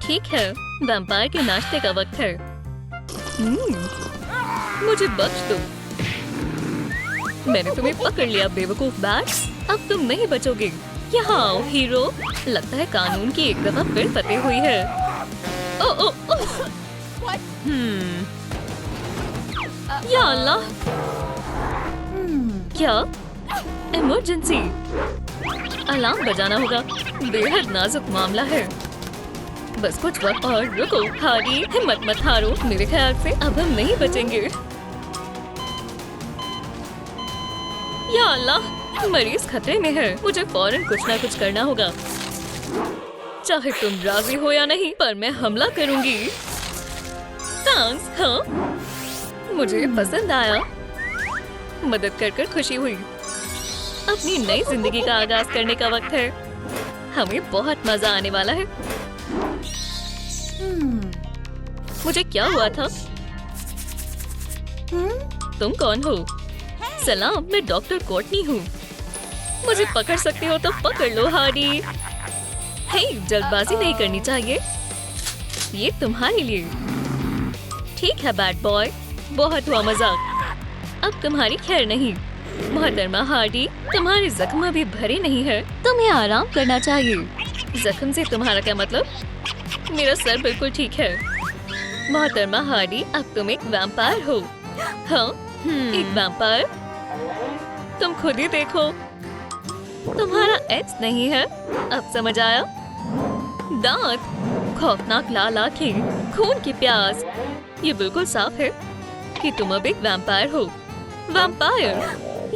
ठीक है, वैम्पायर के नाश्ते का वक्त है। मुझे बख्श दो। मैंने तुम्हें पकड़ लिया बेवकूफ बैट। अब तुम नहीं बचोगे। यहाँ आओ हीरो। लगता है कानून की एक दफा फिर फतेह हुई है। ओ ओ ओ। या अल्लाह। क्या? इमरजेंसी। अलार्म बजाना होगा। बेहद नाजुक मामला है। बस कुछ वक्त और रुको। हारी, हिम्मत मत हारो। मेरे ख्याल से अब हम नहीं बचेंगे। या अल्लाह, मरीज खतरे में है। मुझे फौरन कुछ ना कुछ करना होगा। चाहे तुम राजी हो या नहीं, पर मैं हमला करूंगी। थैंक्स। हाँ, मुझे पसंद आया। मदद कर खुशी हुई। अपनी नई जिंदगी का आगाज करने का वक्त है। हमें बहुत मजा आने वाला है। मुझे क्या हुआ था? तुम कौन हो? सलाम, मैं डॉक्टर कोर्टनी हूँ। मुझे पकड़ सकते हो तो पकड़ लो हारी। हे, जल्दबाजी नहीं करनी चाहिए। ये तुम्हारे लिए। ठीक है बैड बॉय, बहुत हुआ मजाक। अब तुम्हारी खैर नहीं। मोहतरमा हार्डी, तुम्हारे जख्म अभी भरे नहीं है। तुम्हें आराम करना चाहिए। जख्म से तुम्हारा क्या मतलब? मेरा सर बिल्कुल ठीक है। मोहतरमा हार्डी, अब तुम एक वैम्पायर हो। हाँ, एक वैम्पायर। तुम खुद ही देखो। तुम्हारा एक्स नहीं है। अब समझ आया? दांत, खौफनाक लाल आंखें, खून की प्यास। ये बिल्कुल साफ है कि तुम अब एक वैम्पायर हो। वैम्पायर?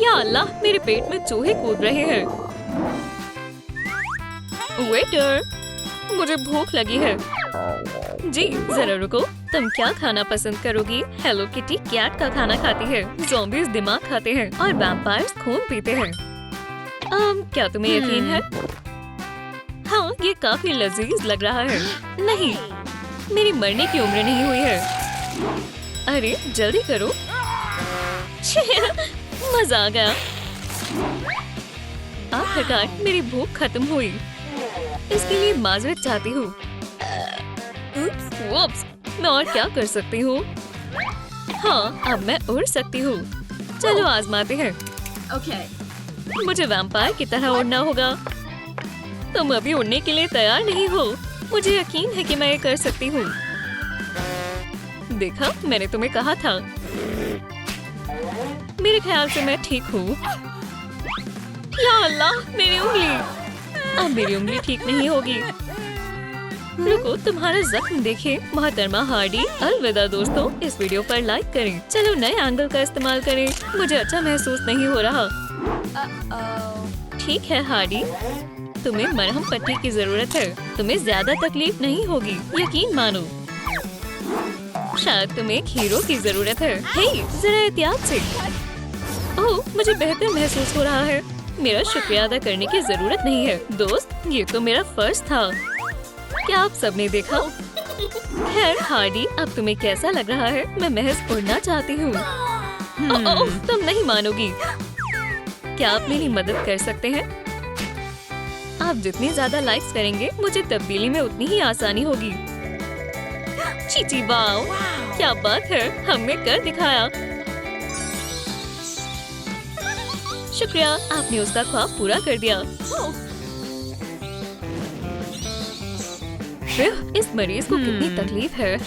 या अल्लाह, मेरे पेट में चूहे कूद रहे हैं। वेटर, मुझे भूख लगी है। जी जरा रुको। तुम क्या खाना पसंद करोगी? हेलो किटी कैट का खाना खाती है, ज़ॉम्बीज़ दिमाग खाते हैं और वैम्पायर्स खून पीते हैं। क्या तुम्हें यकीन है? हाँ, ये काफी लजीज लग रहा है। नहीं, मेरी मरने की उम्र नहीं हुई है। अरे जल्दी करो। मजा आ गया। आखिरकार मेरी भूख खत्म हुई। इसके लिए माजरत चाहती हूँ। वुप्स, मैं और क्या कर सकती हूँ? हाँ, अब मैं उड़ सकती हूँ। चलो आजमाते हैं। मुझे वैम्पायर की तरह उड़ना होगा। तुम अभी उड़ने के लिए तैयार नहीं हो। मुझे यकीन है कि मैं ये कर सकती हूँ। देखा, मैंने तुम्हें कहा था। मेरे ख्याल से मैं ठीक हूँ। या अल्लाह, मेरी उंगली। अब मेरी उंगली ठीक नहीं होगी। रुको, तुम्हारा जख्म देखें। मोहतरमा हार्डी, अलविदा दोस्तों। इस वीडियो पर लाइक करें। चलो नए एंगल का इस्तेमाल करें। मुझे अच्छा महसूस नहीं हो रहा। ठीक है हार्डी, तुम्हें मरहम पट्टी की जरूरत है। तुम्हें ज्यादा तकलीफ नहीं होगी, यकीन मानो। शायद तुम्हें एक हीरो की जरूरत है। हे, जरा एहतियात से। ओह, मुझे बेहतर महसूस हो रहा है। मेरा शुक्रिया अदा करने की जरूरत नहीं है दोस्त, ये तो मेरा फर्ज था। क्या आप सबने देखा? खैर हार्डी, अब तुम्हें कैसा लग रहा है? मैं महज उड़ना चाहती हूँ। ओह, तुम नहीं मानोगी। क्या आप मेरी मदद कर सकते हैं? आप जितनी ज्यादा लाइक्स करेंगे, मुझे तब्दीली में उतनी ही आसानी होगी। चीची वाओ, क्या बात है, हमने कर दिखाया। शुक्रिया, आपने उसका ख्वाब पूरा कर दिया। इस मरीज को कितनी तकलीफ है।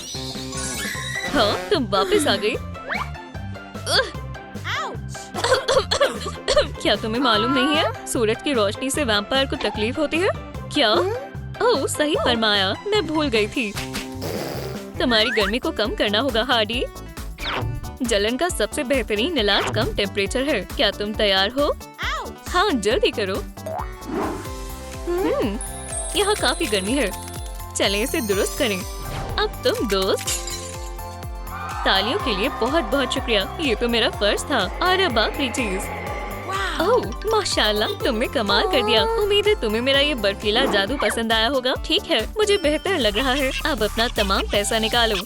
हाँ, तुम वापस आ गई। क्या तुम्हें मालूम नहीं है, सूरज की रोशनी से वैम्पायर को तकलीफ होती है? क्या? ओह, सही फरमाया, मैं भूल गई थी। तुम्हारी गर्मी को कम करना होगा हार्डी। जलन का सबसे बेहतरीन इलाज कम टेम्परेचर है। क्या तुम तैयार हो? हाँ, जल्दी करो। यहाँ काफी गर्मी है। चलें इसे दुरुस्त करें। अब तुम दोस्त। तालियों के लिए बहुत बहुत शुक्रिया, ये तो मेरा फर्ज था। और अब आखिरी चीज। ओह माशाल्लाह, तुमने कमाल कर दिया। उम्मीद है तुम्हें मेरा ये बर्फीला जादू पसंद आया होगा। ठीक है, मुझे बेहतर लग रहा है। अब अपना तमाम पैसा निकालो।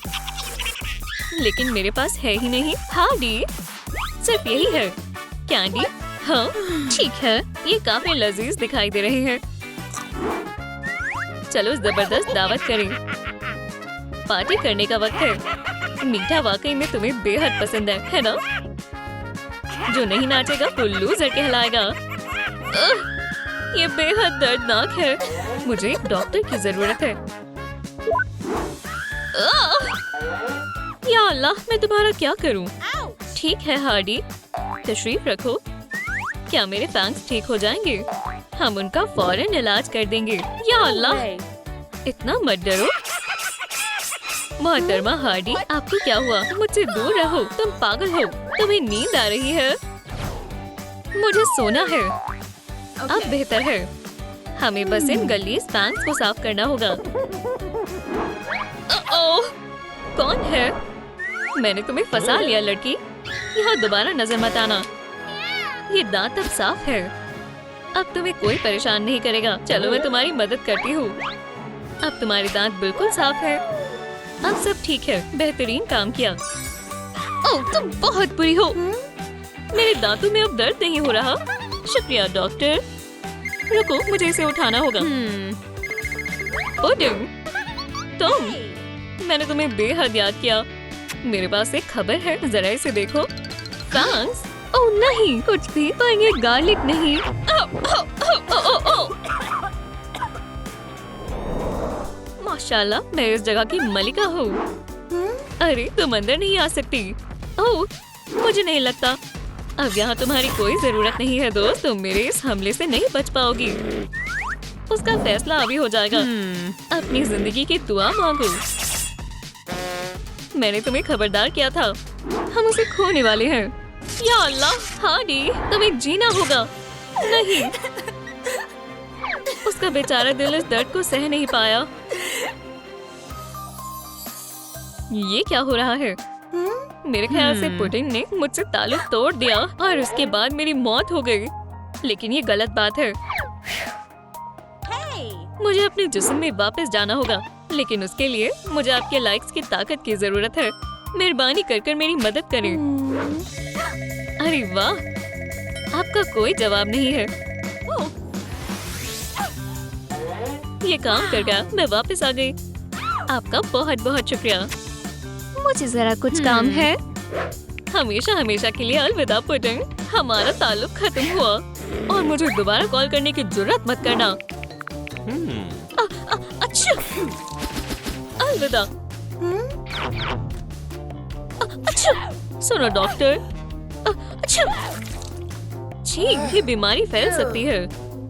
लेकिन मेरे पास है ही नहीं। हार्डी, सिर्फ यही है। कैंडी? हाँ ठीक है, ये काफी लजीज दिखाई दे रहे हैं। चलो जबरदस्त दावत करें। पार्टी करने का वक्त है। मीठा वाकई में तुम्हें बेहद पसंद है ना? जो नहीं नाचेगा वो लूजर कहलाएगा। ये बेहद दर्दनाक है। मुझे एक डॉक्टर की जरूरत है। या अल्लाह, मैं तुम्हारा क्या करूं? ठीक है हार्डी, तशरीफ रखो। क्या मेरे फैंग्स ठीक हो जाएंगे? हम उनका फौरन इलाज कर देंगे। या अल्लाह, इतना मत डरो। मोहतरमा हार्डी, आपको क्या हुआ? मुझसे दूर रहो, तुम पागल हो। तुम्हें नींद आ रही है? मुझे सोना है। अब बेहतर है। हमें बस इन गलीज फैंस को साफ करना होगा। ओह, कौन है? मैंने तुम्हें फंसा लिया लड़की। यहाँ दोबारा नजर मत आना। ये दांत अब साफ है। अब तुम्हें कोई परेशान नहीं करेगा। चलो मैं तुम्हारी मदद करती हूँ। अब तुम्हारे दांत बिल्कुल साफ है। अब सब ठीक है। बेहतरीन काम किया। ओह, तुम बहुत बुरी हो। मेरे दांतों में अब दर्द नहीं हो रहा। शुक्रिया डॉक्टर। रुको, मुझे इसे उठाना होगा। ओह, तुम, मैंने तुम्हें बेहद याद किया। मेरे पास एक खबर है, जरा इसे देखो। फैंग्स? ओह नहीं, कुछ भी, पर ये गार्लिक नहीं। माशाल्लाह, मैं इस जगह की मलिका हूँ। अरे, तुम अंदर नहीं आ सकती। ओह, मुझे नहीं लगता। अब यहाँ तुम्हारी कोई जरूरत नहीं है दोस्त। तुम मेरे इस हमले से नहीं बच पाओगी। उसका फैसला अभी हो जाएगा। अपनी जिंदगी की दुआ मांगो। मैंने तुम्हें खबरदार किया था। हम उसे खोने वाले हैं। या अल्लाह, हार्डी, तुम्हें जीना होगा। नहीं, उसका बेचारा दिल इस दर्द को सह नहीं पाया। ये क्या हो रहा है? मेरे ख्याल से पुडिंग ने मुझसे ताल्लुक तोड़ दिया और उसके बाद मेरी मौत हो गई। लेकिन ये गलत बात है। मुझे अपने जिस्म में वापस जाना होगा, लेकिन उसके लिए मुझे आपके लाइक्स की ताकत की जरूरत है। मेहरबानी कर मेरी मदद करें। अरे वाह, आपका कोई जवाब नहीं है। ये काम कर गया। मैं वापस आ गई। आपका बहुत बहुत शुक्रिया। मुझे जरा कुछ काम है। हमेशा हमेशा के लिए अलविदा पुडिंग। हमारा ताल्लुक खत्म हुआ और मुझे दोबारा कॉल करने की जरूरत मत करना। अच्छा, अलविदा। अच्छा, सुनो डॉक्टर। अच्छा, छी, ये बीमारी फैल सकती है,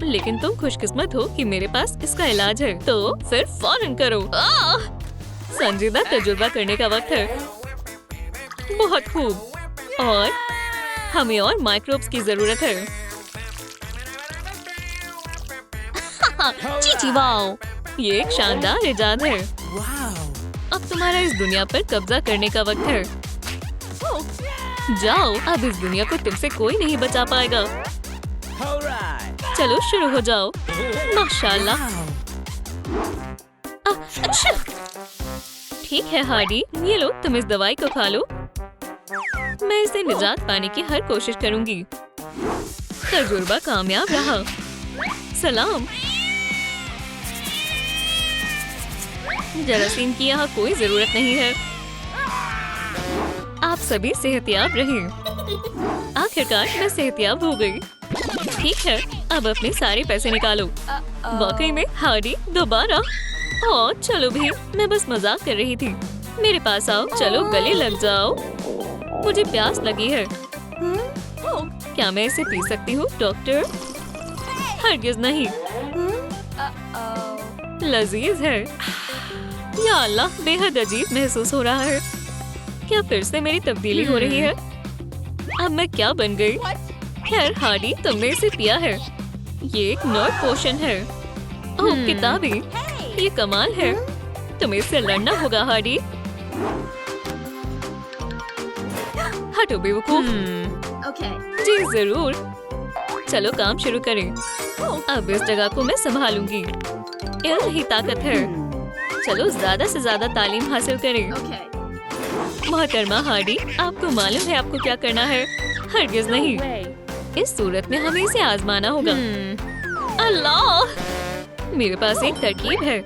लेकिन तुम खुशकिस्मत हो कि मेरे पास इसका इलाज है। तो फिर फौरन करो। संजीदा तजुर्बा करने का वक्त है। बहुत खूब। और हमें और माइक्रोब्स की जरूरत है। चीची वाओ, ये एक शानदार इजाद है। अब तुम्हारा इस दुनिया पर कब्जा करने का वक्त है। जाओ, अब इस दुनिया को तुमसे कोई नहीं बचा पाएगा। चलो शुरू हो जाओ। माशाल्लाह। अच्छा, ठीक है हार्डी, ये लो, तुम इस दवाई को खा लो। मैं इसे निजात पाने की हर कोशिश करूंगी। तजुर्बा कामयाब रहा। सलाम। जरासीम की यहाँ कोई जरूरत नहीं है। आप सभी सेहतियाब रहे। आखिरकार मैं सेहतियाब हो गई। ठीक है, अब अपने सारे पैसे निकालो। वाकई में हार्डी, दोबारा? ओह चलो भी, मैं बस मजाक कर रही थी। मेरे पास आओ, चलो गले लग जाओ। मुझे प्यास लगी है। क्या मैं इसे पी सकती हूँ डॉक्टर? हरगिज नहीं। लजीज है। या अल्लाह, बेहद अजीब महसूस हो रहा है। क्या फिर से मेरी तब्दीली हो रही है? अब मैं क्या बन गई? खैर हार्डी, तुमने इसे पिया है। ये एक नर्व पोशन है। ओह किताबी, ये कमाल है। तुम्हें इससे लड़ना होगा हार्डी। हटो बेवकूफ। जी जरूर। चलो काम शुरू करें। अब इस जगह को मैं संभालूंगी। इल्म ही ताकत है। चलो ज्यादा से ज्यादा तालीम हासिल करें। मोहतरमा हार्डी, आपको मालूम है आपको क्या करना है? हरगिज नहीं। इस सूरत में हमें इसे आजमाना होगा। अल्लाह, मेरे पास एक तरकीब है।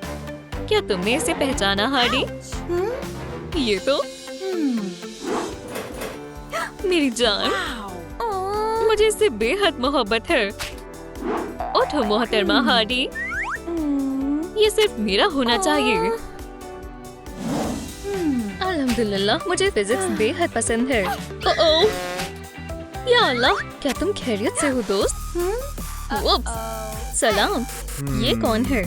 क्या तुमने इसे पहचाना हार्डी? ये तो मेरी जान, मुझे इससे बेहद मोहब्बत है। उठो मोहतरमा हार्डी, ये सिर्फ मेरा होना चाहिए। अल्हम्दुलिल्लाह, मुझे फिजिक्स बेहद पसंद है। ओह, या अल्लाह, क्या तुम खैरियत से हो दोस्त? उप्स, सलाम। ये कौन है?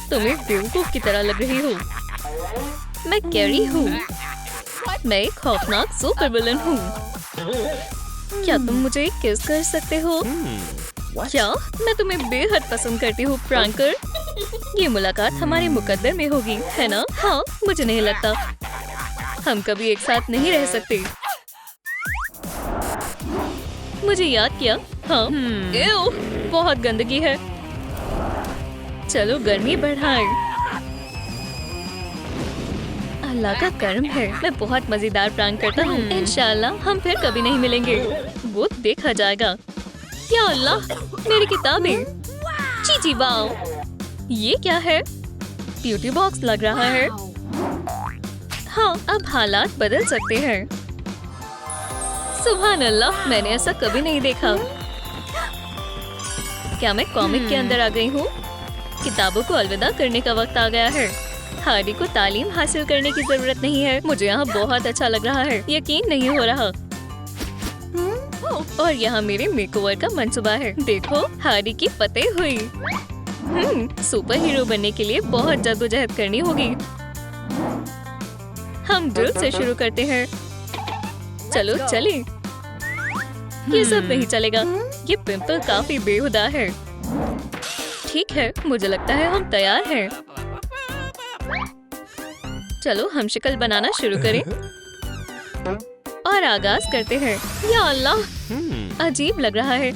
तुम एक बेवकूफ की तरह लग रही हो। मैं कैरी हूँ। मैं एक खौफनाक सुपर विलन हूँ। क्या तुम मुझे किस कर सकते हो? क्या मैं तुम्हें बेहद पसंद करती हूँ प्रैंकर? ये मुलाकात हमारे मुकद्दर में होगी, है ना? हाँ, मुझे नहीं लगता हम कभी एक साथ नहीं रह सकते। मुझे याद किया। हाँ, एव, बहुत गंदगी है। चलो गर्मी बढ़ाएं। अल्लाह का कर्म है, मैं बहुत मजेदार प्रैंक करता हूँ। इंशाल्लाह हम फिर कभी नहीं मिलेंगे, वो देखा जाएगा। या अल्लाह, मेरी किताबें। चीची वाओ, ये क्या है? ब्यूटी बॉक्स लग रहा है। हाँ, अब हालात बदल सकते हैं। सुभान अल्लाह, मैंने ऐसा कभी नहीं देखा। क्या मैं कॉमिक के अंदर आ गई हूँ? किताबों को अलविदा करने का वक्त आ गया है। हार्डी को तालीम हासिल करने की जरूरत नहीं है। मुझे यहाँ बहुत अच्छा लग रहा है, यकीन नहीं हो रहा। और यहाँ मेरे मेकओवर का मंसूबा है। देखो, हार्डी की फतेह हुई। सुपर हीरो बनने के लिए बहुत जद्दोजहद करनी होगी। हम ड्रिल से शुरू करते हैं। चलो चले। ये सब नहीं चलेगा, ये पिंपल काफी बेहुदा है। ठीक है, मुझे लगता है हम तैयार हैं। चलो हम शक्ल बनाना शुरू करें और आगाज करते हैं। या अल्लाह, अजीब लग रहा है।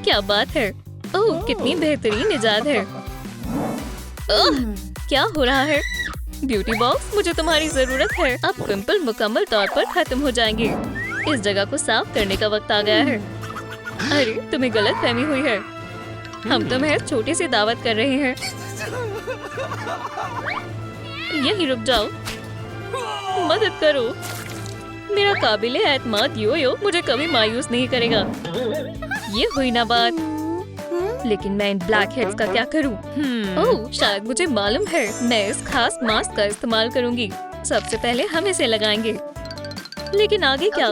क्या बात है? ओह, कितनी बेहतरीन इजाद है। ओह, क्या हो रहा है? ब्यूटी बॉक्स, मुझे तुम्हारी जरूरत है। अब पिंपल मुकम्मल तौर पर खत्म हो जाएंगे। इस जगह को साफ करने का वक्त आ गया है। अरे, तुम्हें गलत फहमी हुई है। हम तुम्हें छोटी सी दावत कर रहे हैं। यहीं रुक जाओ, मदद करो। मेरा काबिले एतमाद योयो मुझे कभी मायूस नहीं करेगा। ये हुई ना बात। लेकिन मैं इन ब्लैक हेड्स का क्या करूं? ओह, शायद मुझे मालूम है। मैं इस खास मास्क का इस्तेमाल करूंगी। सबसे पहले हम इसे लगाएंगे। लेकिन आगे क्या?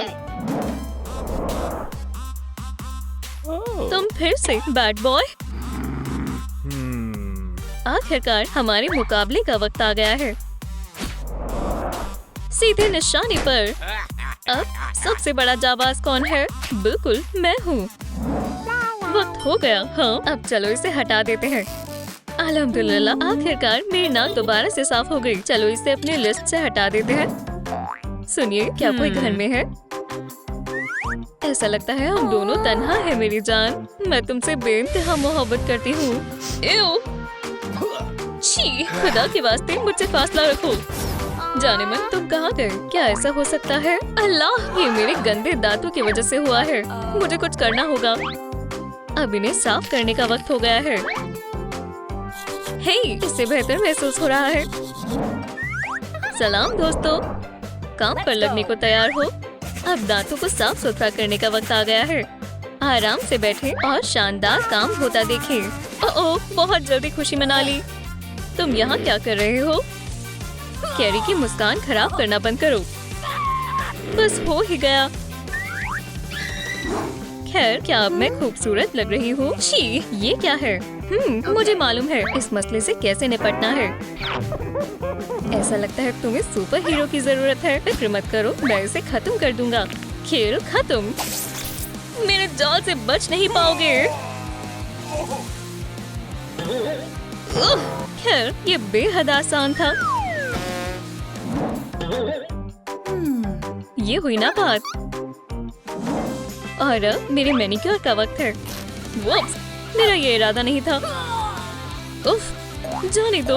तुम फिर से बैड बॉय। आखिरकार हमारे मुकाबले का वक्त आ गया है। सीधे निशाने पर। अब सबसे बड़ा जाबाज कौन है? बिल्कुल मैं हूँ। वक्त हो गया। हाँ, अब चलो इसे हटा देते हैं। अल्हम्दुलिल्लाह, आखिरकार मेरी नाक दोबारा से साफ हो गई। चलो इसे अपनी लिस्ट से हटा देते हैं। सुनिए, क्या कोई घर में है? ऐसा लगता है हम दोनों तन्हा है मेरी जान। मैं तुमसे बेइंतहा मोहब्बत करती हूँ। छी, खुदा के वास्ते मुझसे फासला रखो। जाने मन, तुम कहाँ गए? क्या ऐसा हो सकता है? अल्लाह, ये मेरे गंदे दांतों की वजह से हुआ है। मुझे कुछ करना होगा। अब इन्हें साफ करने का वक्त हो गया है। हे, इससे बेहतर महसूस हो रहा है। सलाम दोस्तों, काम पर लगने को तैयार हो? अब दांतों को साफ सुथरा करने का वक्त आ गया है। आराम से बैठे और शानदार काम होता देखें। ओह, बहुत जल्दी खुशी मना ली। तुम यहाँ क्या कर रहे हो? कैरी की मुस्कान खराब करना बंद करो। बस हो ही गया। खैर, क्या अब मैं खूबसूरत लग रही हूँ? छी, ये क्या है? मुझे मालूम है इस मसले से कैसे निपटना है। ऐसा लगता है तुम्हें सुपर हीरो की जरूरत है। फिक्र मत करो, मैं इसे खत्म कर दूंगा। खेल खत्म। मेरे जाल से बच नहीं पाओगे। खैर, ये बेहद आसान था। ये हुई ना बात। और अब मेरे मैनिक्योर का वक्त है। वुप्स, मेरा ये इरादा नहीं था। उफ, जाने दो।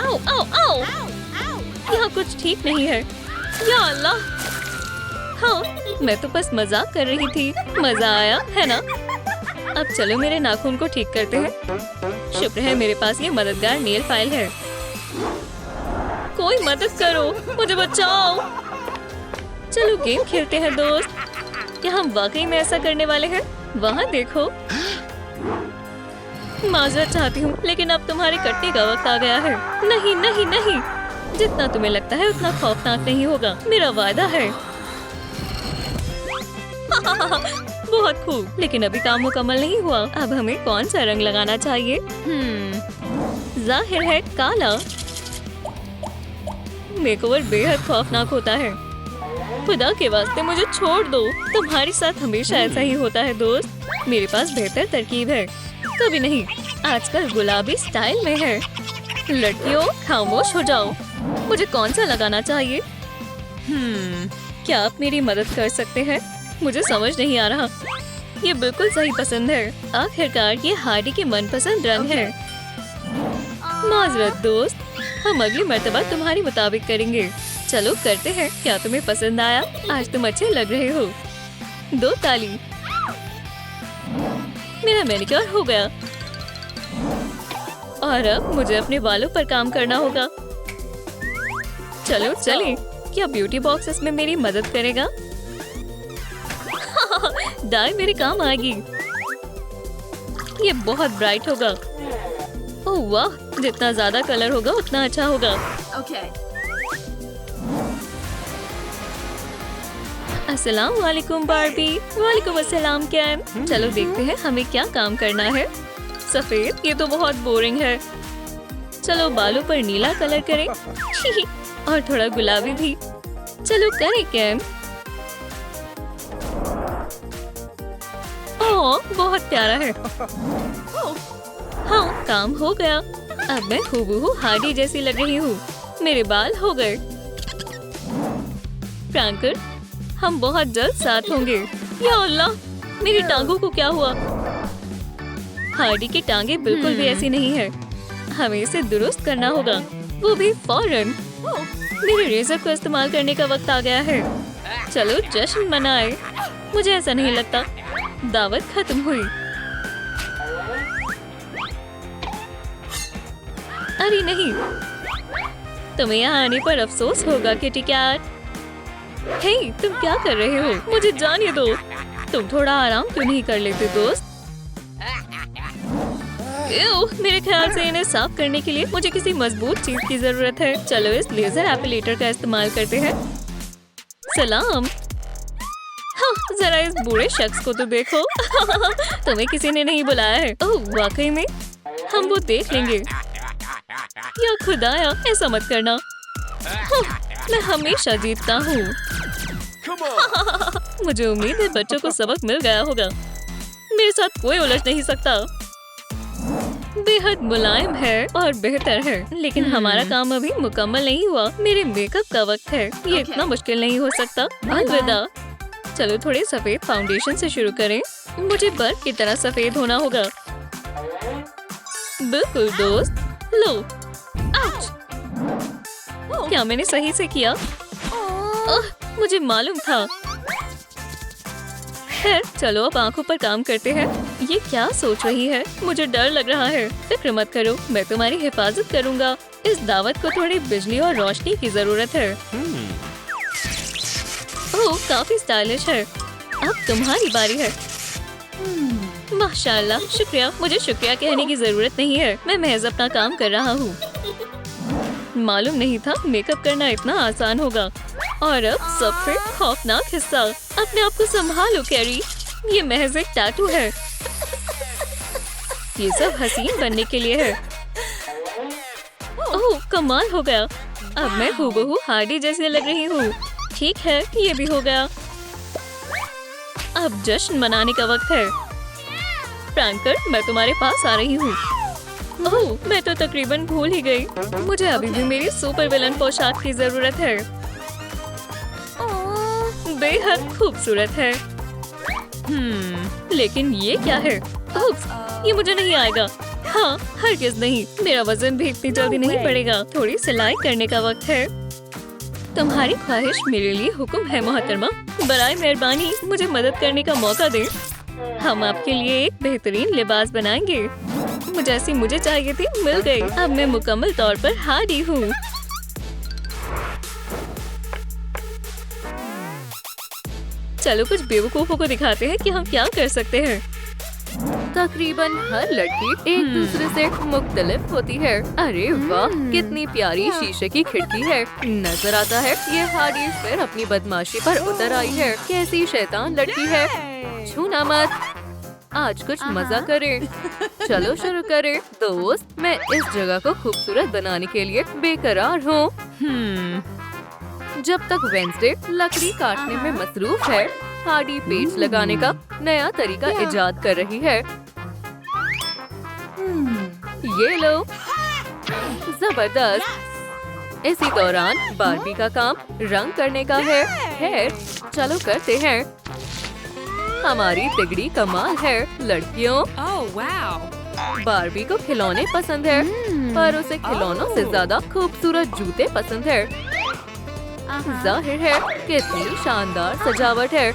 आओ, आओ, आओ। यहाँ कुछ ठीक नहीं है। या अल्लाह। हाँ, मैं तो बस मजाक कर रही थी। मजा आया है ना? अब चलो मेरे नाखून को ठीक करते हैं। शुक्र है मेरे पास ये मददगार नेल फाइल है। कोई मदद करो, मुझे बचाओ। चलो गेम खेलते हैं दोस्त। क्या हम वाकई में ऐसा करने वाले हैं? वहाँ देखो। माजरत चाहती हूँ, लेकिन अब तुम्हारे कटने का वक्त आ गया है। नहीं नहीं नहीं, जितना तुम्हें लगता है उतना खौफनाक नहीं होगा, मेरा वादा है। बहुत खूब, लेकिन अभी काम मुकम्मल नहीं हुआ। अब हमें कौन सा रंग लगाना चाहिए? जाहिर है काला। मेकओवर बेहद खौफनाक होता है। खुदा के वास्ते मुझे छोड़ दो। तुम्हारे साथ हमेशा ऐसा ही होता है दोस्त। मेरे पास बेहतर तरकीब है। कभी नहीं, आजकल गुलाबी स्टाइल में है। लड़कियों खामोश हो जाओ। मुझे कौन सा लगाना चाहिए? क्या आप मेरी मदद कर सकते हैं? मुझे समझ नहीं आ रहा। ये बिल्कुल सही पसंद है। आखिरकार ये हार्डी के मनपसंद रंग है। माजरत दोस्त, हम अगली मर्तबा तुम्हारी मुताबिक करेंगे। चलो करते हैं। क्या तुम्हें पसंद आया? आज तुम अच्छे लग रहे हो। 2 ताली। मेरा मैनिक्योर हो गया और अब मुझे अपने बालों पर काम करना होगा। चलो चलें। क्या ब्यूटी बॉक्स इसमें मेरी मदद करेगा? डाई मेरे काम आएगी। ये बहुत ब्राइट होगा। ओह वाह, जितना ज्यादा कलर होगा उतना अच्छा होगा। अस्सलाम वालेकुम बार्बी। वालेकुम अस्सलाम कैन। चलो देखते हैं हमें क्या काम करना है। सफेद, ये तो बहुत बोरिंग है। चलो बालों पर नीला कलर करें। और थोड़ा गुलाबी भी। चलो करें कैन। ओह बहुत प्यारा है। हाँ काम हो गया। अब मैं हूबहू हार्डी जैसी लग रही हूँ। मेरे बाल हो गए। फ्रैंकर, हम बहुत जल्द साथ होंगे। या अल्लाह, मेरी टांगों को क्या हुआ? हार्डी की टांगे बिल्कुल भी ऐसी नहीं है। हमें इसे दुरुस्त करना होगा, वो भी फौरन। मेरे रेजर को इस्तेमाल करने का वक्त आ गया है। चलो जश्न मनाए। मुझे ऐसा नहीं लगता दावत खत्म हुई। अरे नहीं, तुम्हें यहाँ आने पर अफसोस होगा किटी कैट। हे, तुम क्या कर रहे हो? मुझे जाने दो। तुम थोड़ा आराम क्यों नहीं कर लेते दोस्त? मेरे ख्याल से इन्हें साफ करने के लिए मुझे किसी मजबूत चीज की जरूरत है। चलो इस लेजर एपिलेटर का इस्तेमाल करते हैं। सलाम। हाँ, जरा इस बूढ़े शख्स को तो देखो। तुम्हें किसी ने नहीं बुलाया है। ओह वाकई में? हम वो देख लेंगे। या खुदाया, ऐसा मत करना। मैं हमेशा जीतता हूँ। मुझे उम्मीद है बच्चों को सबक मिल गया होगा। मेरे साथ कोई उलझ नहीं सकता। बेहद मुलायम है और बेहतर है, लेकिन हमारा काम अभी मुकम्मल नहीं हुआ। मेरे मेकअप का वक्त है। ये इतना मुश्किल नहीं हो सकता। अलविदा। चलो थोड़े सफेद फाउंडेशन से शुरू करें। मुझे बर्फ की तरह सफेद होना होगा। बिल्कुल दोस्त। लो। आउच। क्या मैंने सही से किया? मुझे मालूम था। खैर चलो अब आंखों पर काम करते हैं। ये क्या सोच रही है? मुझे डर लग रहा है। फिक्र मत करो, मैं तुम्हारी हिफाजत करूंगा। इस दावत को थोड़ी बिजली और रोशनी की जरूरत है। ओह काफी स्टाइलिश है। अब तुम्हारी बारी है। माशाल्लाह, शुक्रिया। मुझे शुक्रिया कहने की जरूरत नहीं है। मैं महज अपना काम कर रहा हूँ। मालूम नहीं था मेकअप करना इतना आसान होगा। और अब सबसे खौफनाक हिस्सा। अपने आप को संभालो कैरी, ये महज एक टैटू है। ये सब हसीन बनने के लिए है। ओह कमाल हो गया। अब मैं हूबहू हार्डी जैसे लग रही हूँ। ठीक है, ये भी हो गया। अब जश्न मनाने का वक्त है। फ्रैंकर, मैं तुम्हारे पास आ रही हूँ। ओह, मैं तो तकरीबन भूल ही गई। मुझे अभी भी मेरी सुपर विलन पोशाक की जरूरत है। बेहद खूबसूरत है। लेकिन ये क्या है? उप्स, ये मुझे नहीं आएगा। हाँ, हरगिज़ नहीं। मेरा वजन भी इतनी जल्दी नहीं बढ़ेगा। थोड़ी सिलाई करने का वक्त है। तुम्हारी ख्वाहिश मेरे लिए हुक्म है मोहतरमा। बराए मेहरबानी मुझे मदद करने का मौका दें। हम आपके लिए एक बेहतरीन लिबास बनाएंगे। जैसी मुझे चाहिए थी मिल गई। अब मैं मुकम्मल तौर पर हारी हूँ। चलो कुछ बेवकूफों को दिखाते हैं कि हम क्या कर सकते हैं। तकरीबन हर लड़की एक दूसरे से मुख्तलिफ होती है। अरे वाह, कितनी प्यारी शीशे की खिड़की है। नजर आता है ये हाडी फिर अपनी बदमाशी पर उतर आई है। कैसी शैतान लड़की है। छूना मत, आज कुछ मजा करें। चलो शुरू करें। दोस्त, मैं इस जगह को खूबसूरत बनाने के लिए बेकरार हूँ। जब तक वेंसडे लकड़ी काटने में मसरूफ है, हाडी पेच लगाने का नया तरीका इजाद कर रही है। ये लो, जबरदस्त। इसी दौरान बार्बी का काम रंग करने का है। खैर, चलो करते हैं। हमारी तिगड़ी कमाल है लड़कियों। बार्बी को खिलौने पसंद है, पर उसे खिलौनों से ज्यादा खूबसूरत जूते पसंद है। जाहिर है कितनी शानदार सजावट है।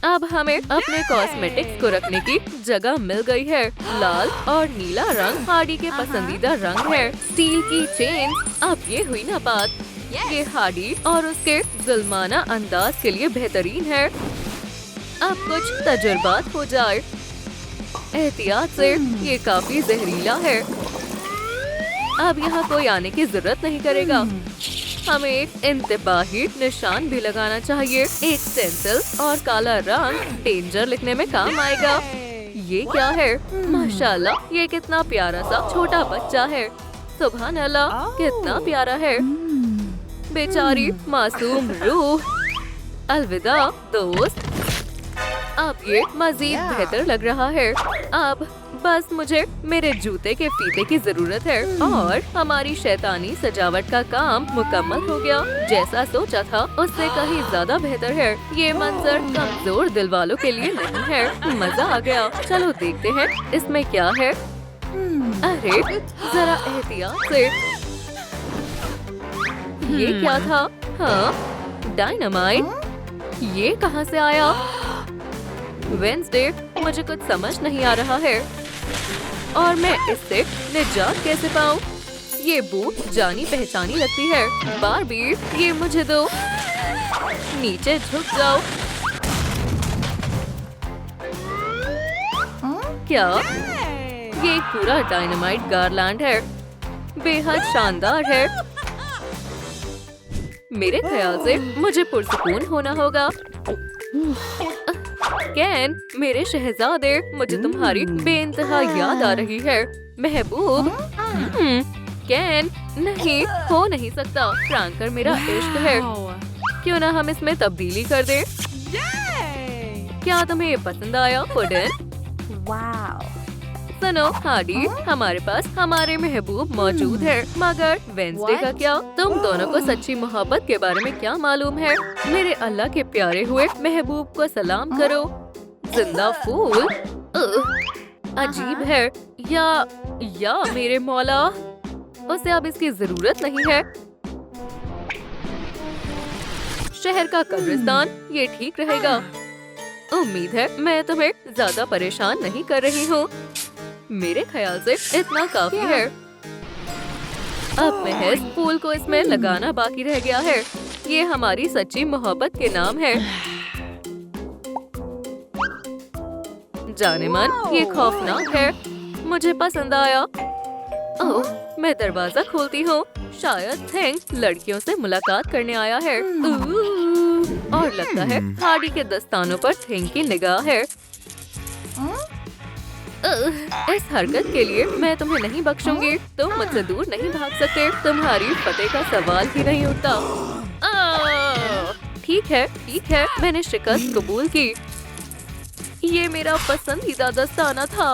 अब हमें अपने कॉस्मेटिक्स को रखने की जगह मिल गई है। लाल और नीला रंग हाडी के पसंदीदा रंग है। स्टील की चेन, अब ये हुई ना बात। ये हाडी और उसके जुल्माना अंदाज के लिए बेहतरीन है। अब कुछ तजुर्बात हो जाए। एहतियात से, ये काफी जहरीला है। अब यहाँ कोई आने की जरूरत नहीं करेगा। हमें एक इंतबाही निशान भी लगाना चाहिए। एक पेंसिल और काला रंग डेंजर लिखने में काम आएगा। ये क्या है? माशाल्लाह, ये कितना प्यारा सा छोटा बच्चा है। सुभान अल्लाह, कितना प्यारा है। बेचारी मासूम रूह। अलविदा दोस्त। अब ये मजीद बेहतर लग रहा है। अब बस मुझे मेरे जूते के फीते की जरूरत है और हमारी शैतानी सजावट का काम मुकम्मल हो गया। जैसा सोचा था उससे कहीं ज्यादा बेहतर है। ये मंजर कमजोर दिल वालों के लिए नहीं है। मजा आ गया। चलो देखते हैं इसमें क्या है। अरे जरा एहतियात से। ये क्या था? हाँ, डायनामाइट। ये कहाँ से आया? वेंसडे, मुझे कुछ समझ नहीं आ रहा है और मैं इससे निजात कैसे पाऊं? ये बूट जानी पहचानी लगती है। बार्बी, ये मुझे दो। नीचे झुक जाओ। क्या? ये पूरा डायनामाइट गारलैंड है। बेहद शानदार है। मेरे ख्याल से मुझे पुरसुकून होना होगा। कैन, मेरे शहजादे, मुझे तुम्हारी बेइंतहा याद आ रही है। महबूब। कैन, नहीं हो नहीं सकता। फ्रैंकर मेरा इश्क है। क्यों ना हम इसमें तब्दीली कर दें? क्या तुम्हें ये पसंद आया पुडिन? सुनो हाडी, हमारे पास हमारे महबूब मौजूद है, मगर वेंसडे का क्या? तुम दोनों को सच्ची मोहब्बत के बारे में क्या मालूम है? मेरे अल्लाह के प्यारे हुए महबूब को सलाम करो। जिंदा फूल, अजीब है। या मेरे मौला, उसे अब इसकी जरूरत नहीं है। शहर का कब्रिस्तान, ये ठीक रहेगा। उम्मीद है मैं तुम्हें ज्यादा परेशान नहीं कर रही हूँ। मेरे ख्याल से इतना काफी है। अब महज फूल को इसमें लगाना बाकी रह गया है। ये हमारी सच्ची मोहब्बत के नाम है। जाने मन, ये खौफनाक है। मुझे पसंद आया। ओह, मैं दरवाजा खोलती हूँ। शायद थैंक लड़कियों से मुलाकात करने आया है। और लगता है हाडी के दस्तानों पर थैंक की निगाह है। इस हरकत के लिए मैं तुम्हें नहीं बख्शूंगी। तुम मुझसे दूर नहीं भाग सकते। तुम्हारी फतेह का सवाल ही नहीं उठता। ठीक है, मैंने शिकस्त कबूल की। ये मेरा पसंदीदा दस्ताना था।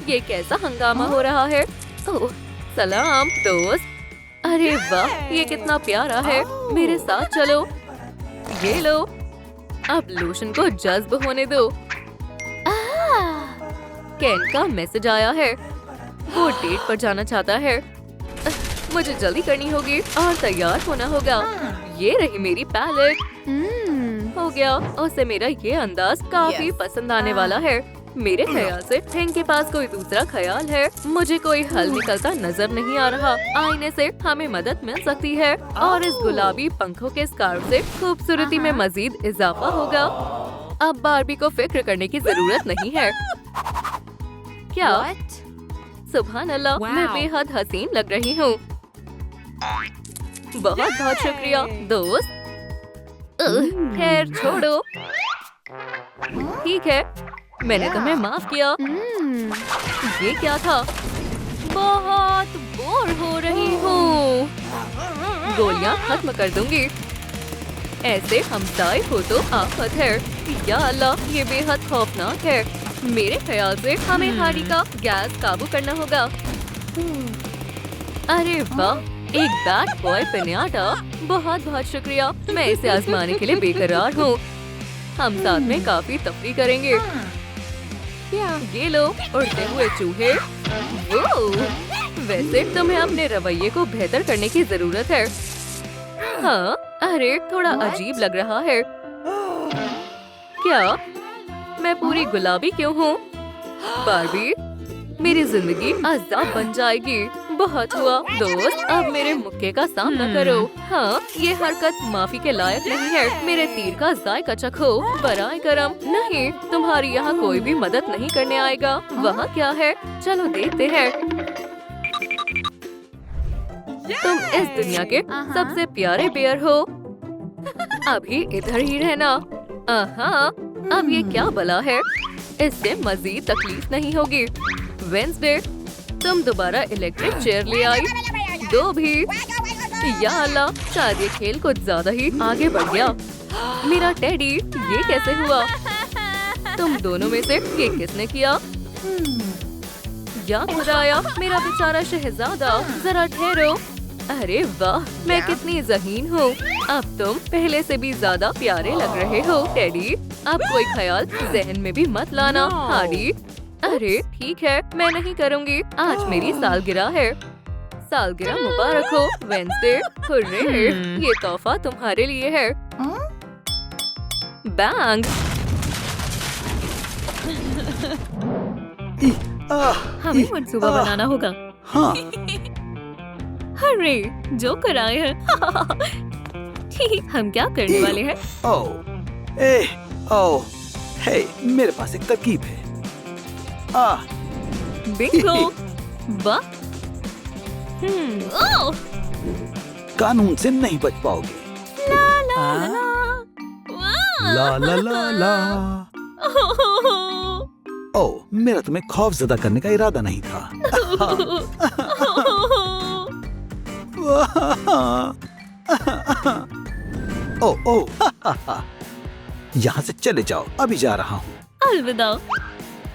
ये कैसा हंगामा हो रहा है? ओह, सलाम दोस्त। अरे वाह, ये कितना प्यारा है। मेरे साथ चलो। ये लो। अब लोशन को जज्ब होने दो। कैन का मैसेज आया है। वो डेट पर जाना चाहता है। मुझे जल्दी करनी होगी और तैयार होना होगा। ये रही मेरी पैलेट। हो गया। उसे मेरा ये अंदाज काफी पसंद आने वाला है। मेरे ख्याल से हैंक के पास कोई दूसरा ख्याल है। मुझे कोई हल निकलता नजर नहीं आ रहा। आईने से हमें मदद मिल सकती है और इस गुलाबी पंखों के स्कार्फ से खूबसूरती में मजीद इजाफा होगा। अब बार्बी को फिक्र करने की जरूरत नहीं है। क्या? सुभान अल्लाह, मैं बेहद हसीन लग रही हूँ। बहुत बहुत शुक्रिया दोस्त। खैर छोड़ो, ठीक है, मैंने तुम्हें माफ किया। ये क्या था? बहुत बोर हो रही हूँ। गोलियां खत्म कर दूंगी। ऐसे हमसाए हो तो आफत है। या अल्लाह, ये बेहद खौफनाक है। मेरे ख्याल से हमें हारी का गैस काबू करना होगा। अरे वाह, एक बैड बॉय पिन्याटा। बहुत बहुत शुक्रिया, मैं इसे आजमाने के लिए बेकरार हूँ। हम साथ में काफी तफरी करेंगे। ये लो, उड़ते हुए चूहे। वैसे तुम्हें अपने रवैये को बेहतर करने की जरूरत है। हाँ, अरे थोड़ा अजीब लग रहा है। क्या मैं पूरी गुलाबी क्यों हूँ? बार्बी, मेरी जिंदगी अजाब बन जाएगी। बहुत हुआ दोस्त, अब मेरे मुक्के का सामना करो। हाँ, ये हरकत माफी के लायक नहीं है। मेरे तीर का जायका चखो। बराए करम, नहीं, तुम्हारी यहाँ कोई भी मदद नहीं करने आएगा। वहाँ क्या है? चलो देखते हैं। तुम इस दुनिया के सबसे प्यारे बेयर हो। अभी इधर ही रहना। अब ये क्या बला है? इससे मजीद तकलीफ नहीं होगी। वेंसडे, तुम दोबारा इलेक्ट्रिक चेयर ले आई। दो भी। या अल्लाह, शायद ये खेल कुछ ज्यादा ही आगे बढ़ गया। मेरा टेडी, ये कैसे हुआ? तुम दोनों में से ये किसने किया? या खुदाया, मेरा बेचारा शहजादा, जरा ठहरो। अरे वाह, मैं कितनी ज़हीन हूँ। अब तुम पहले से भी ज्यादा प्यारे लग रहे हो टेडी। अब कोई ख्याल जहन में भी मत लाना हार्डी। अरे ठीक है, मैं नहीं करूँगी। आज मेरी सालगिरह है। सालगिरह मुबारक हो वेंसडे। हुर्रे, ये तोहफा तुम्हारे लिए है। बैंग। हमें मंसूबा बनाना होगा। हाँ। अरे जो कराए हैं। ठीक, हम क्या करने वाले हैं? हे, मेरे पास एक तरकीब है। बिंगो। वाह। ओह, कानून से नहीं बच पाओगे। ला ला ला। ला ला ला ला। ओह, मेरा तुम्हें खौफजदा करने का इरादा नहीं था। यहाँ से चले जाओ, अभी जा रहा हूँ। अलविदा।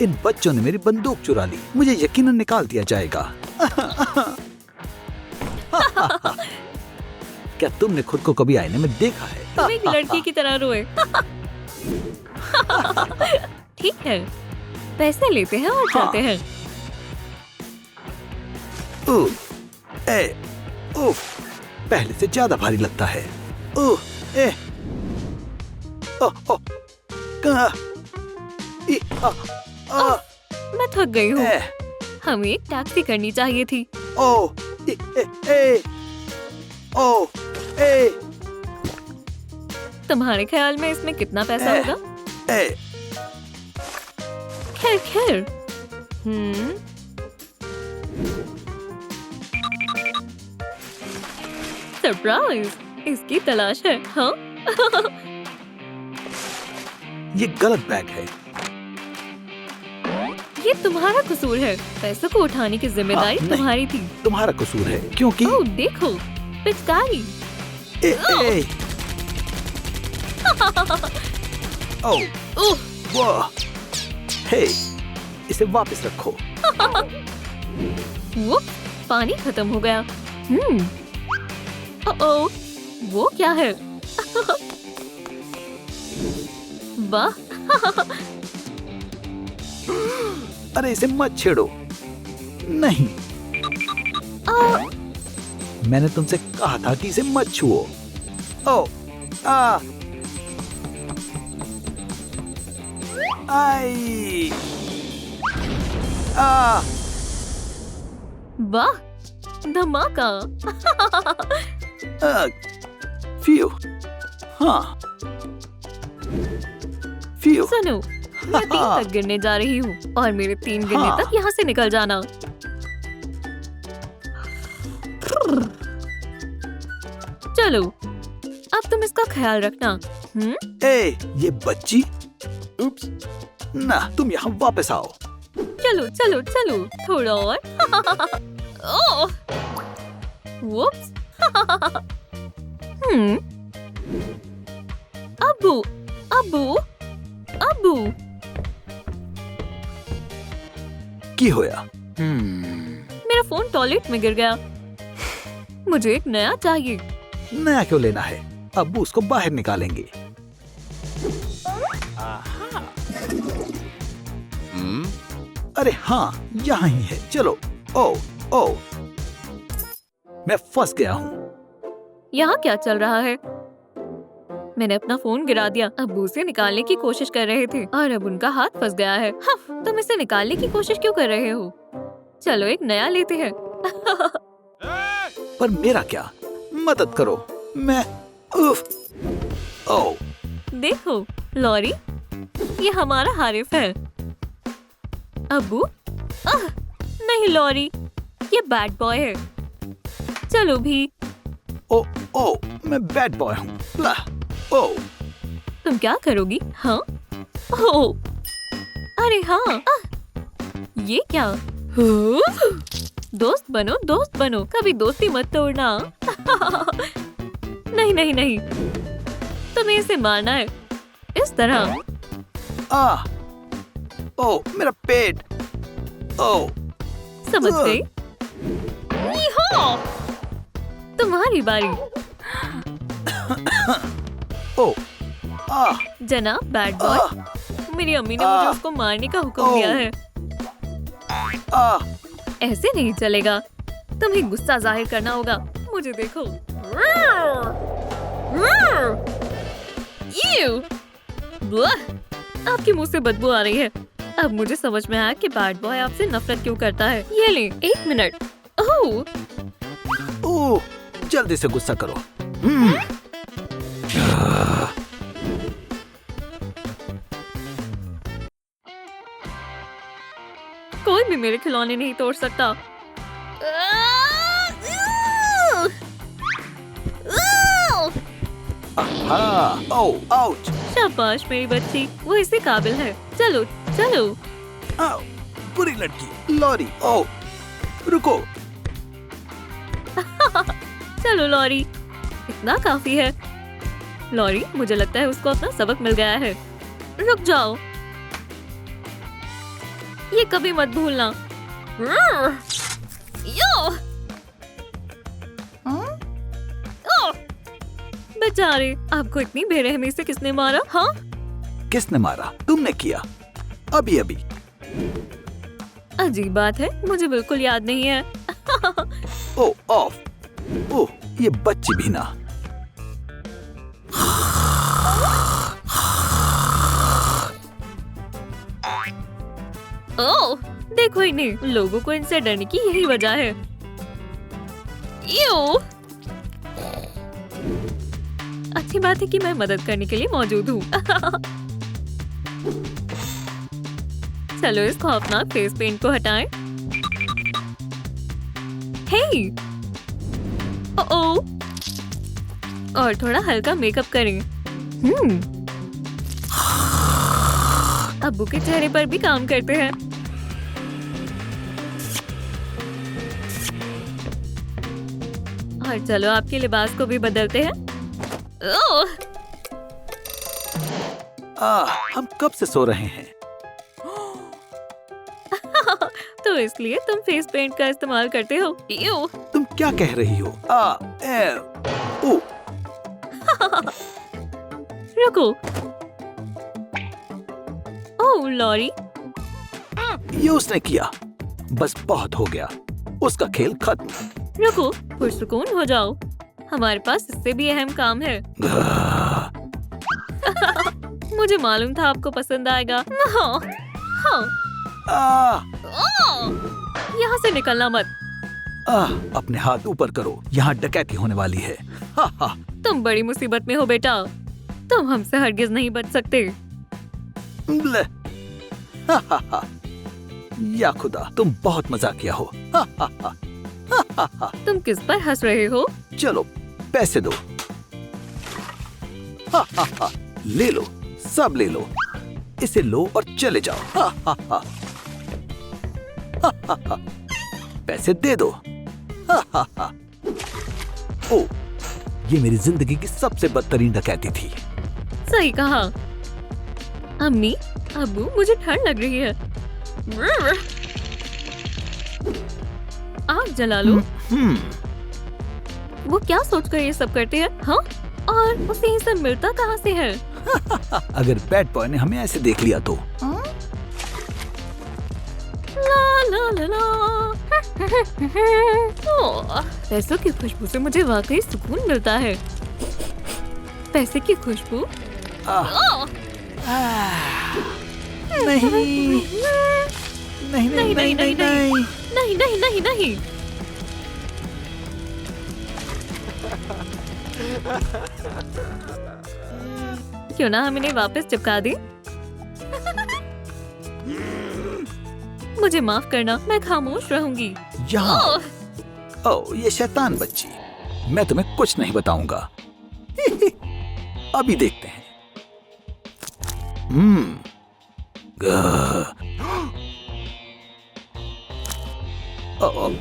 इन बच्चों ने मेरी बंदूक चुरा ली। मुझे यकीनन निकाल दिया जाएगा। क्या तुमने खुद को कभी आईने में देखा है? तुम एक लड़की की तरह रोए। ठीक है, पैसे लेते हैं और जाते हैं। पहले से ज्यादा भारी लगता है। मैं थक गई हूँ। हमें एक टैक्सी करनी चाहिए थी। तुम्हारे ख्याल में इसमें कितना पैसा होगा? खैर खैर। सरप्राइज, इसकी तलाश है। हाँ। ये गलत बैग है। ये तुम्हारा कसूर है। पैसों को उठाने की जिम्मेदारी तुम्हारी थी। तुम्हारा कसूर है क्योंकि ओह देखो, पिचकारी। वाह, हे, इसे वापस रखो। वो पानी खत्म हो गया। ओह, वो क्या है? वाह। अरे इसे मत छेड़ो। नहीं, मैंने तुमसे कहा था कि इसे मत छुओ। आई आ वाह, धमाका। फियो, हाँ फियो। सुनो, मैं 3 तक गिनने जा रही हूँ और मेरे 3 गिनने हाँ। तक यहाँ से निकल जाना। चलो, अब तुम इसका ख्याल रखना। ए, ये बच्ची। उप्स, ना तुम यहाँ वापस आओ। चलो चलो चलो, थोड़ा और। ओह, वुप्स। अब्बू, अब्बू, अब्बू। की होया? मेरा फोन टॉयलेट में गिर गया। मुझे एक नया चाहिए। नया क्यों लेना है? अब्बू उसको बाहर निकालेंगे। अरे हाँ, यहाँ ही है। चलो। ओ ओ, मैं फंस गया हूँ। यहाँ क्या चल रहा है? मैंने अपना फोन गिरा दिया। अब्बू से निकालने की कोशिश कर रहे थे और अब उनका हाथ फंस गया है। हाँ, तुम इसे निकालने की कोशिश क्यों कर रहे हो? चलो एक नया लेते हैं। पर मेरा क्या? मदद करो। मैं उफ। ओ, देखो लॉरी, ये हमारा हारिफ है। अब्बू, नहीं लॉरी, ये बैड बॉय है। चलो भी। ओ ओ, मैं बैड बॉय हूँ। ओ, तुम क्या करोगी? हाँ? ओ, अरे हाँ। ये क्या? दोस्त बनो, दोस्त बनो, कभी दोस्ती मत तोड़ना। नहीं नहीं नहीं, तुम्हें इसे मारना है इस तरह। आ, ओ, मेरा पेट। ओ, समझ गई? तुम्हारी बारी। ओ, आ, जनाब बैड बॉय, मेरी अम्मी ने मुझे उसको मारने का हुक्म दिया है। आ, ऐसे नहीं चलेगा, तुम्हें गुस्सा जाहिर करना होगा। मुझे देखो। Ew! ब्लाह! आपके मुंह से बदबू आ रही है। अब मुझे समझ में आया कि बैड बॉय आपसे नफरत क्यों करता है। ये ले, 1 मिनट। ओह, ओ, जल्दी से गुस्सा करो। कोई भी मेरे खिलौने नहीं तोड़ सकता। आहा, ओ, आउच। शाबाश मेरी बच्ची, वो इसी काबिल है। चलो चलो। आओ, बुरी लड़की। लॉरी, ओ, रुको। चलो लॉरी, इतना काफी है। लॉरी, मुझे लगता है उसको अपना सबक मिल गया है। रुक जाओ, ये कभी मत भूलना। यो! ओह! बेचारे, आपको इतनी बेरहमी से किसने मारा? हाँ? किसने मारा? तुमने किया। अभी अभी। अजीब बात है, मुझे बिल्कुल याद नहीं है। ओ, ऑफ। ओ, ये बच्ची भी ना। ओह, देखो इन्हें, लोगों को इनसे डरने की यही वजह है। यो! अच्छी बात है कि मैं मदद करने के लिए मौजूद हूँ। चलो इस खौफनाक फेस पेंट को हटाएं। हे! ओह! और थोड़ा हल्का मेकअप करें। अब्बू के चेहरे पर भी काम करते हैं। और चलो आपके लिबास को भी बदलते हैं। ओह! हम कब से सो रहे हैं? तो इसलिए तुम फेस पेंट का इस्तेमाल करते हो। यू! तुम क्या कह रही हो? ओ, रुको। ओह लॉरी, ये उसने किया। बस बहुत हो गया। उसका खेल खत्म। रुको, पुरसुकून हो जाओ। हमारे पास इससे भी अहम काम है। मुझे मालूम था आपको पसंद आएगा। हाँ, हाँ, यहाँ से निकलना मत। अपने हाथ ऊपर करो, यहाँ डकैती होने वाली है। हा हा। तुम बड़ी मुसीबत में हो बेटा, तुम हमसे हरगिज नहीं बच सकते। ले। हा हा हा। या खुदा, तुम बहुत मजाकिया हो। हा हा हा। हा हा हा। तुम किस पर हंस रहे हो? चलो पैसे दो। हा हा हा। ले लो, सब ले लो, इसे लो और चले जाओ। हा हा हा। हा हा हा। पैसे दे दो। हा हा हा। ओ, ये मेरी जिंदगी की सबसे बदतरीन डकैती थी। सही कहा। अम्मी, अब्बू, मुझे ठंड लग रही है। आग जला लो। वो क्या सोचकर ये सब करते हैं? हाँ? और उसे ये सब मिलता कहाँ से है? अगर बैड बॉय ने हमें ऐसे देख लिया तो। ला ला ला ला। ओह, पैसों की खुशबू से मुझे वाकई सुकून मिलता है। पैसे की खुशबू? ओह, नहीं नहीं नहीं नहीं नहीं नहीं। नहीं नहीं नहीं नहीं। क्यों ना हम इन्हें वापस चिपका दें? मुझे माफ करना, मैं खामोश रहूंगी। यहाँ। ओह, ये शैतान बच्ची, मैं तुम्हें कुछ नहीं बताऊंगा। अभी देखते हैं।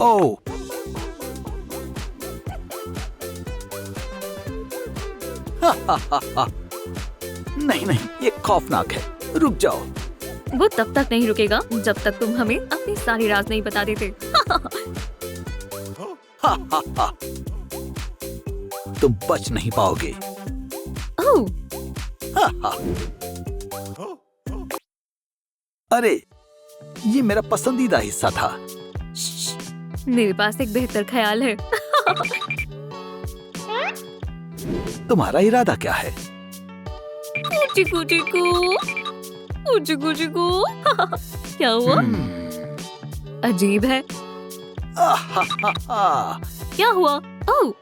ओ, नहीं नहीं, ये खौफनाक है। रुक जाओ। वो तब तक नहीं रुकेगा जब तक तुम हमें अपनी सारी राज नहीं बता देते। तुम बच नहीं पाओगे। ओह, अरे, ये मेरा पसंदीदा हिस्सा था। मेरे पास एक बेहतर ख्याल है। तुम्हारा इरादा क्या है? चिकू चिकू, चिकू चिकू। क्या हुआ? अजीब है। क्या हुआ? ओह,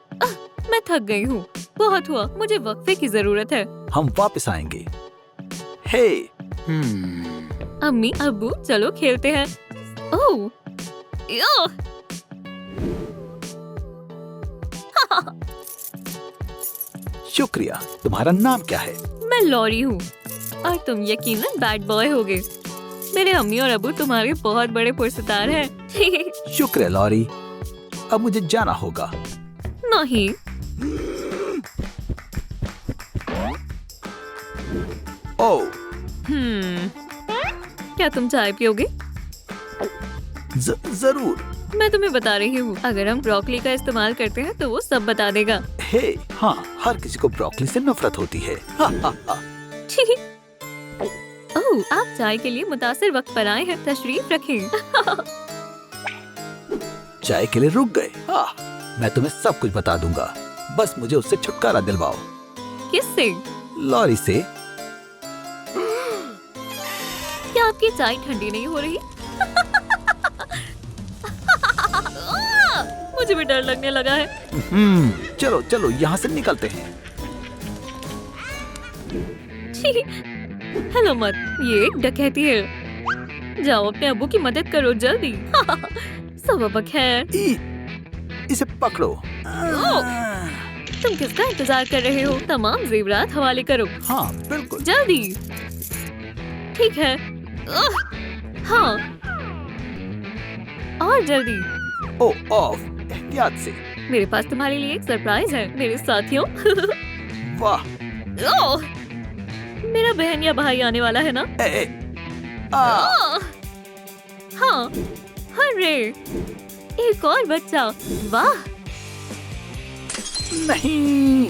मैं थक गई हूँ। बहुत हुआ, मुझे वक्फे की जरूरत है। हम वापस आएंगे। हे, अम्मी, अब्बू, चलो खेलते हैं। ओह, यो। शुक्रिया। तुम्हारा नाम क्या है? मैं लॉरी हूँ और तुम यकीनन बैड बॉय होगे। मेरे अम्मी और अब्बू तुम्हारे बहुत बड़े पुरस्कार हैं। शुक्रिया लॉरी। अब मुझे जाना होगा। नहीं। ओह, क्या तुम चाय पियोगे? जरूर। मैं तुम्हें बता रही हूँ, अगर हम ब्रोकली का इस्तेमाल करते हैं तो वो सब बता देगा। हे, हाँ, हर किसी को ब्रोकली से नफरत होती है। ओह, आप चाय के लिए मुतासिर वक्त पर आए हैं, तशरीफ रखें। चाय के लिए रुक गए। हाँ, मैं तुम्हें सब कुछ बता दूंगा, बस मुझे उससे छुटकारा दिलवाओ। किससे? लॉरी से। क्या आपकी चाय ठंडी नहीं हो रही? मुझे भी डर लगने लगा है। चलो चलो, यहाँ से निकलते हैं। हेलो मत, ये एक डकैती है। जाओ अपने अब्बू की मदद करो जल्दी। सब खैर। इसे पकड़ो। तुम किसका इंतजार कर रहे हो? तमाम जेवरात हवाले करो। हाँ बिल्कुल। जल्दी। ठीक है। हाँ, और जल्दी। ओ ऑफ, एहतियात से। मेरे पास तुम्हारे लिए एक सरप्राइज है मेरे साथियों। वाह। ओह, मेरा बहन या भाई आने वाला है ना? हाँ, हर्रे, एक और बच्चा। वाह। नहीं।